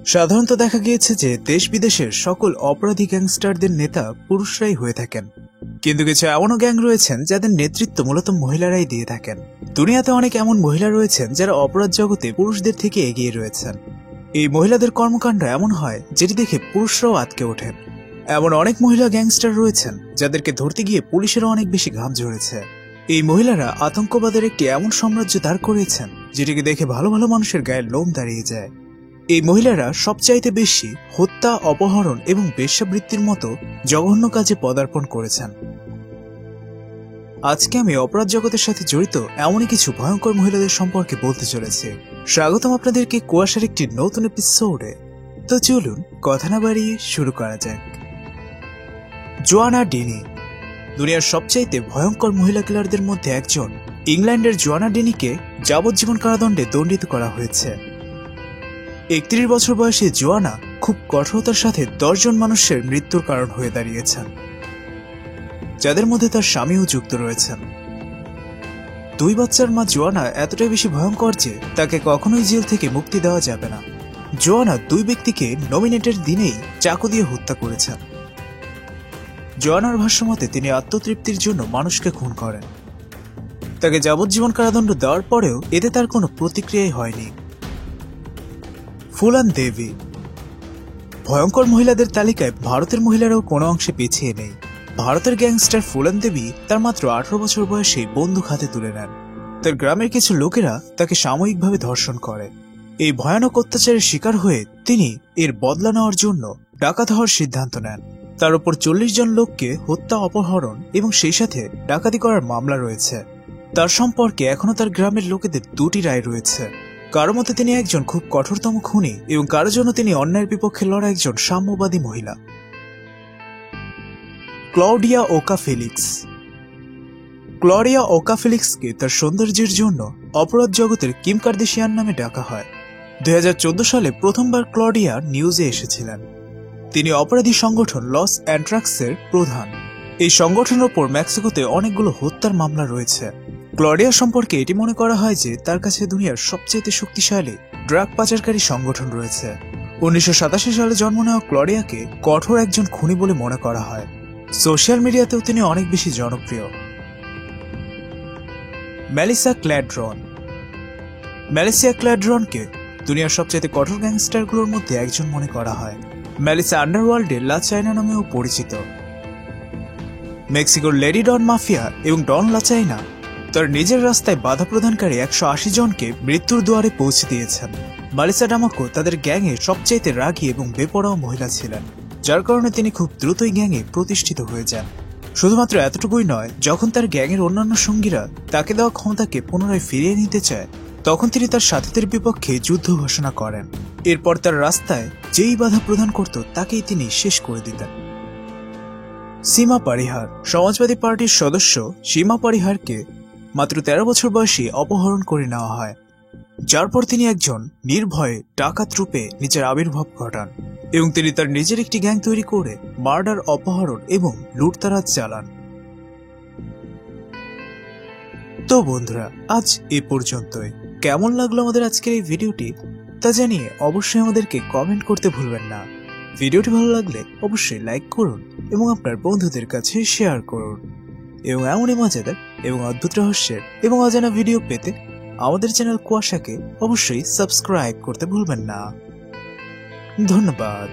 সাধারণত দেখা গিয়েছে যে দেশ বিদেশের সকল অপরাধী গ্যাংস্টারদের নেতা পুরুষরাই হয়ে থাকেন, কিন্তু কিছু এমনও গ্যাং রয়েছেন যাদের নেতৃত্ব মূলত মহিলারাই দিয়ে থাকেন। দুনিয়াতে অনেক এমন মহিলা রয়েছেন যারা অপরাধ জগতে পুরুষদের থেকে এগিয়ে রয়েছেন। এই মহিলাদের কর্মকাণ্ড এমন হয় যেটি দেখে পুরুষরাও আটকে ওঠেন। এমন অনেক মহিলা গ্যাংস্টার রয়েছেন যাদেরকে ধরতে গিয়ে পুলিশেরও অনেক বেশি ঘাম ঝরেছে। এই মহিলারা আতঙ্কবাদের একটি এমন সাম্রাজ্য দাঁড় করিয়েছেন যেটিকে দেখে ভালো ভালো মানুষের গায়ে লোম দাঁড়িয়ে যায়। এই মহিলারা সবচাইতে বেশি হত্যা, অপহরণ এবং বেশ্যাবৃত্তির মতো জঘন্য কাজে পদার্পণ করেছেন। আজকে আমি অপরাধ জগতের সাথে জড়িত এমনই কিছু ভয়ঙ্কর মহিলাদের সম্পর্কে বলতে চলেছি। স্বাগতম আপনাদেরকে কুয়াশার একটি নতুন এপিসোডে। তো চলুন কথা না বাড়িয়ে শুরু করা যাক। জোয়ানা ডেনি দুনিয়ার সবচাইতে ভয়ঙ্কর মহিলা কিলারদের মধ্যে একজন। ইংল্যান্ডের জোয়ানা ডেনিকে যাবজ্জীবন কারাদণ্ডে দণ্ডিত করা হয়েছে। 31 বছর বয়সী জোয়ানা খুব কঠোরতার সাথে 10 জন মানুষের মৃত্যুর কারণ হয়ে দাঁড়িয়েছেন, যাদের মধ্যে তার স্বামীও যুক্ত রয়েছেন। 2 বাচ্চার মা জোয়ানা এতটাই বেশি ভয়ঙ্কর যে তাকে কখনোই জেল থেকে মুক্তি দেওয়া যাবে না। জোয়ানা 2 ব্যক্তিকে নমিনেটের দিনেই চাকু দিয়ে হত্যা করেছেন। জোয়ানার ভাষ্যমতে তিনি আত্মতৃপ্তির জন্য মানুষকে খুন করেন। তাকে যাবজ্জীবন কারাদণ্ড দেওয়ার পরেও এতে তার কোনো প্রতিক্রিয়াই হয়নি। ফুলান দেবী ভয়ঙ্কর মহিলাদের তালিকায় ভারতের মহিলারাও কোনো অংশে পিছিয়ে নেই। ভারতের গ্যাংস্টার ফুলান দেবী তার মাত্র 18 বছর বয়সে বন্দুক হাতে তুলে নেন। তার গ্রামের কিছু লোকেরা তাকে সাময়িকভাবে ধর্ষণ করে। এই ভয়ানক অত্যাচারের শিকার হয়ে তিনি এর বদলা নেওয়ার জন্য ডাকাত হওয়ার সিদ্ধান্ত নেন। তার উপর 40 জন লোককে হত্যা, অপহরণ এবং সেই সাথে ডাকাতি করার মামলা রয়েছে। তার সম্পর্কে এখনো তার গ্রামের লোকেদের 2টি রায় রয়েছে। কারো মতে তিনি একজন খুব কঠোরতম খুনি এবং কারো জন্য তিনি অন্যায়ের বিপক্ষে লড়া একজন সাম্যবাদী মহিলা। ক্লডিয়া ওকা ফেলিক্স ফেলিক্সকে তার সৌন্দর্যের জন্য অপরাধ জগতের কিম কার্দাশিয়ান নামে ডাকা হয়। 2014 সালে প্রথমবার ক্লডিয়া নিউজে এসেছিলেন। তিনি অপরাধী সংগঠন লস অ্যান্ট্রাক্সের প্রধান। এই সংগঠনের ওপর মেক্সিকোতে অনেকগুলো হত্যার মামলা রয়েছে। ক্লডিয়া সম্পর্কে এটি মনে করা হয় যে তার কাছে দুনিয়ার সবচেয়ে শক্তিশালী ড্রাগ পাচারকারী সংগঠন রয়েছে। 1987 সালে জন্ম নেওয়া ক্লডিয়াকে কঠোর একজন খুনি বলে মনে করা হয়। সোশ্যাল মিডিয়াতেও তিনি অনেক বেশি জনপ্রিয়। মেলিসা ক্ল্যাডরনকে দুনিয়ার সবচেয়ে কঠোর গ্যাংস্টারগুলোর মধ্যে একজন মনে করা হয়। মেলিসা আন্ডারওয়ার্ল্ডে লা চাইনা নামেও পরিচিত। মেক্সিকোর লেডি ডন মাফিয়া এবং ডন লা চাইনা তার নিজের রাস্তায় বাধা প্রদানকারী 180 জনকে মৃত্যুর দুয়ারে পৌঁছে দিয়েছেন। মেলিসা ডামাকো তাদের গ্যাংয়ে সবচেয়ে রাগী এবং বেপরোয়া মহিলা ছিলেন, যার কারণে তিনি খুব দ্রুতই গ্যাংয়ে প্রতিষ্ঠিত হয়ে যান। শুধুমাত্র এতটুকুই নয়, যখন তার গ্যাংয়ের অন্যান্য সঙ্গীরা তাকে দেওয়া ক্ষমতাকে পুনরায় ফিরিয়ে নিতে চায়, তখন তিনি তার সাথীদের বিপক্ষে যুদ্ধ ঘোষণা করেন। এরপর তার রাস্তায় যেই বাধা প্রদান করত তাকেই তিনি শেষ করে দিতেন। সীমা পারিহার সমাজবাদী পার্টির সদস্য সীমা পারিহারকে মাত্র 13 বছর বয়সে অপহরণ করে নেওয়া হয়, যার পর তিনি একজন নির্ভয়ে ডাকাত রূপে নিজের আবির্ভাব ঘটান এবং তিনি তার নিজের একটি গ্যাং তৈরি করে মার্ডার, অপহরণ এবং লুটতারাজ চালান। তো বন্ধুরা, আজ এ পর্যন্তই। কেমন লাগলো আমাদের আজকের এই ভিডিওটি তা জানিয়ে অবশ্যই আমাদেরকে কমেন্ট করতে ভুলবেন না। ভিডিওটি ভালো লাগলে অবশ্যই লাইক করুন এবং আপনার বন্ধুদের কাছে শেয়ার করুন। এবং এমনই মজাদার এবং অদ্ভুত রহস্যের এবং অজানা ভিডিও পেতে আমাদের চ্যানেল কুয়াশাকে অবশ্যই সাবস্ক্রাইব করতে ভুলবেন না। ধন্যবাদ।